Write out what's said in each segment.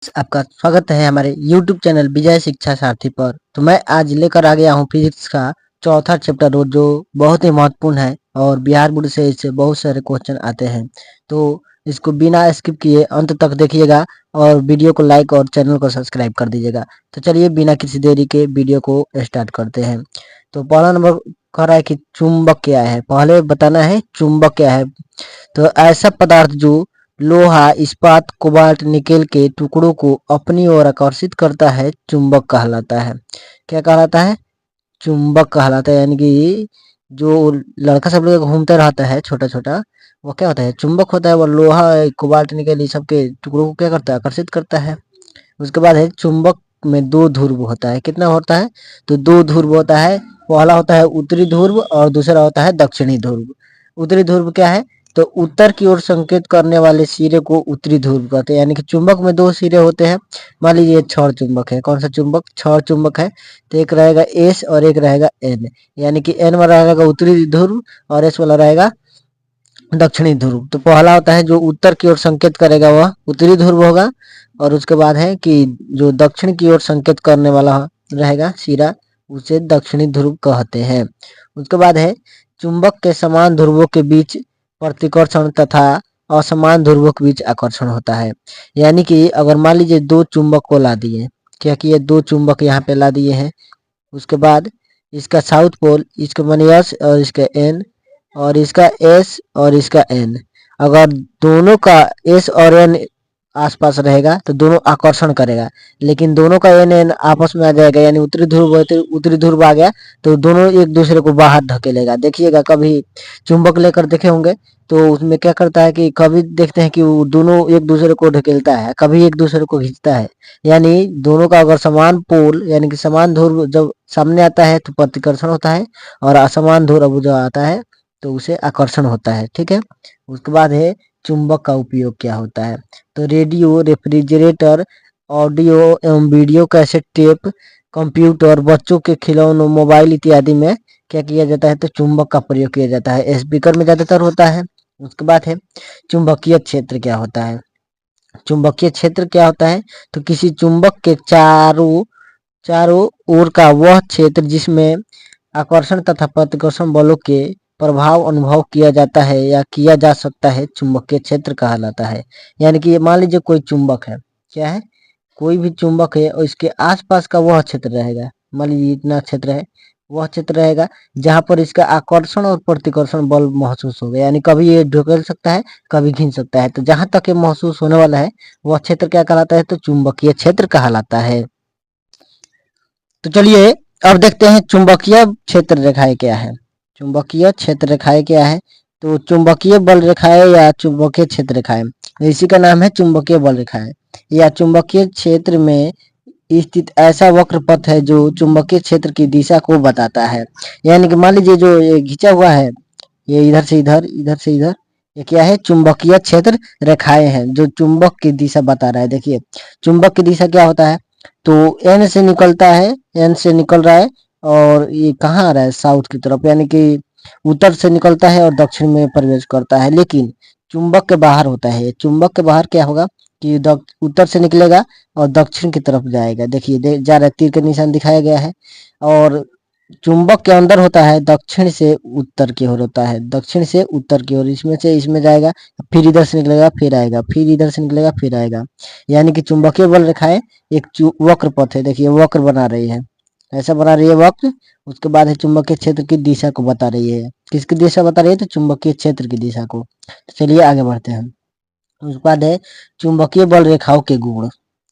आपका स्वागत है हमारे YouTube चैनल विजय शिक्षा सारथी पर। तो मैं आज लेकर आ गया हूँ फिजिक्स का चौथा चैप्टर जो बहुत ही महत्वपूर्ण है और बिहार बोर्ड से इससे बहुत सारे क्वेश्चन आते हैं। तो इसको बिना स्किप किए अंत तक देखिएगा और वीडियो को लाइक और चैनल को सब्सक्राइब कर दीजिएगा। तो चलिए बिना किसी देरी के वीडियो को स्टार्ट करते हैं। तो पहला नंबर कह रहा है कि चुंबक क्या है। पहले बताना है चुंबक क्या है। तो ऐसा पदार्थ जो लोहा, इस्पात, कोबाल्ट, निकेल के टुकड़ों को अपनी ओर आकर्षित करता है चुंबक कहलाता है। क्या कहलाता है? चुंबक कहलाता है। यानी कि जो लड़का सब लोग घूमता रहता है छोटा छोटा, वो क्या होता है? चुंबक होता है। वो लोहा, कोबाल्ट, निकेल, ये सब के टुकड़ों को क्या करता है? आकर्षित करता है। उसके बाद है चुंबक में दो ध्रुव होता है। कितना होता है? तो दो ध्रुव होता है। पहला होता है उत्तरी ध्रुव और दूसरा होता है दक्षिणी ध्रुव। उत्तरी ध्रुव क्या है? तो उत्तर की ओर संकेत करने वाले सिरे को उत्तरी ध्रुव कहते हैं। यानी कि चुंबक में दो सिरे होते हैं। मान लीजिए ये छड़ चुंबक है। कौन सा चुंबक? छड़ चुंबक है। तो एक रहेगा एस और एक रहेगा एन। यानी कि एन वाला रहेगा उत्तरी ध्रुव और एस वाला रहेगा दक्षिणी ध्रुव। तो पहला होता है जो उत्तर की ओर संकेत करेगा वह उत्तरी ध्रुव होगा और उसके बाद है कि जो दक्षिण की ओर संकेत करने वाला रहेगा सिरा, उसे दक्षिणी ध्रुव कहते हैं। उसके बाद है चुंबक के समान ध्रुवों के बीच प्रतिकर्षण तथा असमान ध्रुवों के बीच आकर्षण होता है। यानी कि अगर मान लीजिए दो चुंबक को ला दिए, क्या किए? दो चुंबक यहाँ पे ला दिए हैं। उसके बाद इसका साउथ पोल, इसका माने एस और इसका एन, और इसका एस और इसका एन, अगर दोनों का एस और एन आसपास रहेगा तो दोनों आकर्षण करेगा। लेकिन दोनों का एन एन आपस में आ जाएगा, यानी उत्तरी ध्रुव उत्तरी ध्रुव आ गया तो दोनों एक दूसरे को बाहर धकेलेगा। देखिएगा कभी चुंबक लेकर देखे होंगे तो उसमें क्या करता है कि कभी देखते हैं कि वो दोनों एक दूसरे को ढकेलता है, कभी एक दूसरे को खींचता है। यानी दोनों का अगर समान पोल यानी कि समान ध्रुव जब सामने आता है तो प्रतिकर्षण होता है और असमान ध्रुव जब आता है तो उसे आकर्षण होता है। ठीक है। उसके बाद है चुंबक का उपयोग क्या होता है। तो रेडियो, रेफ्रिजरेटर, ऑडियो एवं वीडियो कैसेट टेप, कंप्यूटर, बच्चों के खिलौनों, मोबाइल इत्यादि में क्या किया जाता है? तो चुंबक का प्रयोग किया जाता है। स्पीकर में ज्यादातर होता है। उसके बाद है चुंबकीय क्षेत्र क्या होता है। चुंबकीय क्षेत्र क्या होता है? तो किसी चुंबक के चारों चारों ओर का वह क्षेत्र जिसमें आकर्षण तथा प्रतिकर्षण बलों के प्रभाव अनुभव किया जाता है या किया जा सकता है, चुंबकीय क्षेत्र कहलाता है। यानी कि मान लीजिए कोई चुंबक है, क्या है? कोई भी चुंबक है और इसके आसपास का वह क्षेत्र रहेगा। मान लीजिए इतना क्षेत्र है, वह क्षेत्र रहेगा जहां पर इसका आकर्षण और प्रतिकर्षण बल महसूस होगा। यानी कभी ये ढकेल सकता है, कभी खींच सकता है। तो जहां तक ये महसूस होने वाला है वह क्षेत्र क्या कहलाता है? तो चुंबकीय क्षेत्र कहलाता है। तो चलिए अब देखते हैं चुंबकीय क्षेत्र रेखाएं क्या है। चुंबकीय क्षेत्र रेखाएं क्या है? तो चुंबकीय बल रेखाएं या चुंबकीय क्षेत्र रेखाएं, इसी का नाम है चुंबकीय बल रेखाएं या चुंबकीय क्षेत्र में स्थित ऐसा वक्र पथ है जो चुंबकीय क्षेत्र की दिशा को बताता है। यानी कि मान लीजिए जो ये खींचा हुआ है, ये इधर से इधर, इधर से इधर, ये क्या है? चुंबकीय क्षेत्र रेखाएं हैं जो चुंबक की दिशा बता रहा है। देखिए चुंबक की दिशा क्या होता है? तो एन से निकलता है, एन से निकल रहा है और ये कहाँ आ रहा है? साउथ की तरफ, यानी कि उत्तर से निकलता है और दक्षिण में प्रवेश करता है। लेकिन चुंबक के बाहर होता है। चुंबक के बाहर क्या होगा कि उत्तर से निकलेगा और दक्षिण की तरफ जाएगा। देखिए जा रहा है, तीर के निशान दिखाया गया है। और चुंबक के अंदर होता है दक्षिण से उत्तर की ओर होता है, दक्षिण से उत्तर की ओर, इसमें से इसमें जाएगा, फिर इधर से निकलेगा, फिर आएगा, फिर इधर से निकलेगा, फिर आएगा। यानी कि चुंबकीय बल रेखाएं एक वक्र पथ है। देखिए वक्र बना रही है, ऐसा बना रही है वक्र। उसके बाद है चुंबकीय क्षेत्र की दिशा को बता रही है। किसकी दिशा बता रही है? तो चुंबकीय क्षेत्र की दिशा को। तो चलिए आगे बढ़ते हैं। उसके बाद है चुंबकीय बल रेखाओं के गुण।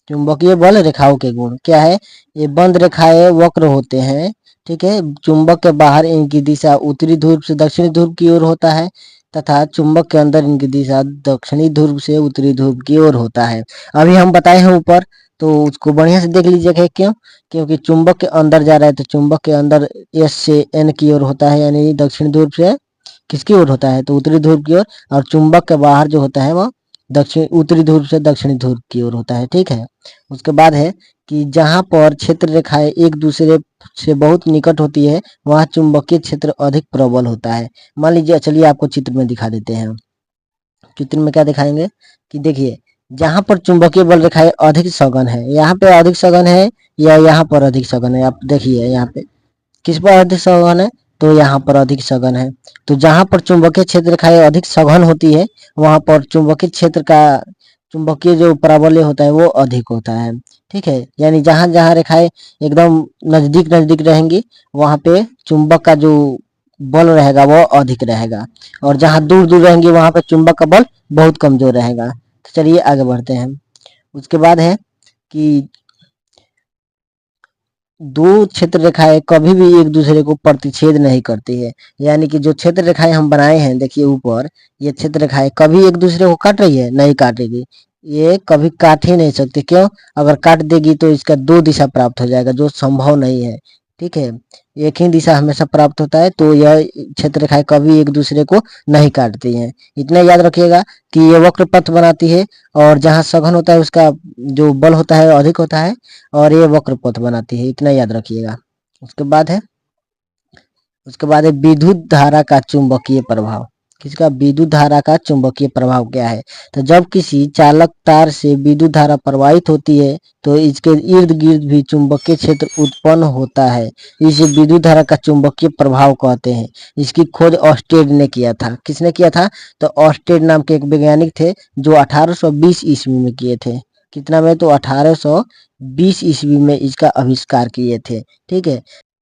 चुंबकीय बल रेखाओं के गुण क्या है? ये बंद रेखाएं वक्र होते हैं। ठीक है। चुंबक के बाहर इनकी दिशा उत्तरी ध्रुव से दक्षिणी ध्रुव की ओर होता है तथा चुंबक के अंदर इनकी दिशा दक्षिणी ध्रुव से उत्तरी ध्रुव की ओर होता है। अभी हम बताए हैं ऊपर, तो उसको बढ़िया से देख लीजिएगा। क्यों? क्योंकि चुंबक के अंदर जा रहा है तो चुंबक के अंदर एस से एन की ओर होता है, यानी दक्षिण ध्रुव से किसकी ओर होता है? तो उत्तरी ध्रुव की ओर। और चुंबक के बाहर जो होता है वह दक्षिण उत्तरी ध्रुव से दक्षिणी ध्रुव की ओर होता है। ठीक है। उसके बाद है कि जहां पर क्षेत्र रेखाएं एक दूसरे से बहुत निकट होती है वहां चुंबकीय क्षेत्र अधिक प्रबल होता है। मान लीजिए, चलिए आपको चित्र में दिखा देते हैं। चित्र में क्या दिखाएंगे कि देखिए जहां पर चुंबकीय बल रेखाएं अधिक सघन है, यहाँ पे अधिक सघन है या यहाँ पर अधिक सघन है, आप देखिए यहाँ पे किस पर अधिक सघन है, तो यहाँ पर अधिक सघन है। तो जहां पर चुंबकीय क्षेत्र रेखाएं अधिक सघन होती है वहां पर चुंबकीय क्षेत्र का चुंबकीय जो प्राबल्य होता है वो अधिक होता है। ठीक है, यानी जहां जहां रेखाएं एकदम नजदीक नजदीक रहेंगी वहां पे चुंबक का जो बल रहेगा वो अधिक रहेगा, और जहां दूर दूर रहेंगी वहां पे चुंबक का बल बहुत कमजोर रहेगा। तो चलिए आगे बढ़ते हैं। उसके बाद है कि दो क्षेत्र रेखाएं कभी भी एक दूसरे को प्रतिच्छेद नहीं करती है, यानी कि जो क्षेत्र रेखाएं हम बनाए हैं देखिए ऊपर, ये क्षेत्र रेखाएं कभी एक दूसरे को काट रही है, नहीं काटेगी। ये कभी काट ही नहीं सकती, क्यों? अगर काट देगी तो इसका दो दिशा प्राप्त हो जाएगा जो संभव नहीं है। ठीक है, एक ही दिशा हमेशा प्राप्त होता है, तो यह क्षेत्र रेखाएं कभी एक दूसरे को नहीं काटती हैं। इतना याद रखिएगा कि ये वक्र पथ बनाती है, और जहां सघन होता है उसका जो बल होता है अधिक होता है, और ये वक्र पथ बनाती है, इतना याद रखिएगा। उसके बाद है उसके बाद है विद्युत धारा का चुंबकीय प्रभाव। किसका? विद्युत धारा का चुंबकीय प्रभाव क्या है? तो जब किसी चालक तार से विद्युत धारा प्रवाहित होती है तो इसके इर्द गिर्द भी चुंबकीय क्षेत्र उत्पन्न होता है। इसे विद्युत धारा का चुंबकीय प्रभाव कहते हैं। इसकी खोज ऑस्टेड ने किया था। किसने किया था? तो ऑस्टेड नाम के एक वैज्ञानिक थे जो 1820 ईस्वी में किए थे। कितना में? तो 1820 ईस्वी में इसका आविष्कार किए थे। ठीक है,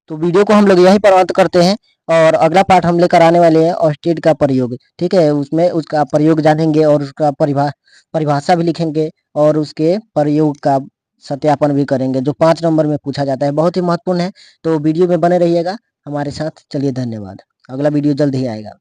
तो वीडियो को हम लोग यहीं पर अंत करते हैं, और अगला पार्ट हम लेकर आने वाले हैं ऑस्टेड का प्रयोग। ठीक है, उसमें उसका प्रयोग जानेंगे और उसका परिभाषा भी लिखेंगे, और उसके प्रयोग का सत्यापन भी करेंगे जो 5 नंबर में पूछा जाता है, बहुत ही महत्वपूर्ण है। तो वीडियो में बने रहिएगा हमारे साथ। चलिए धन्यवाद, अगला वीडियो जल्द ही आएगा।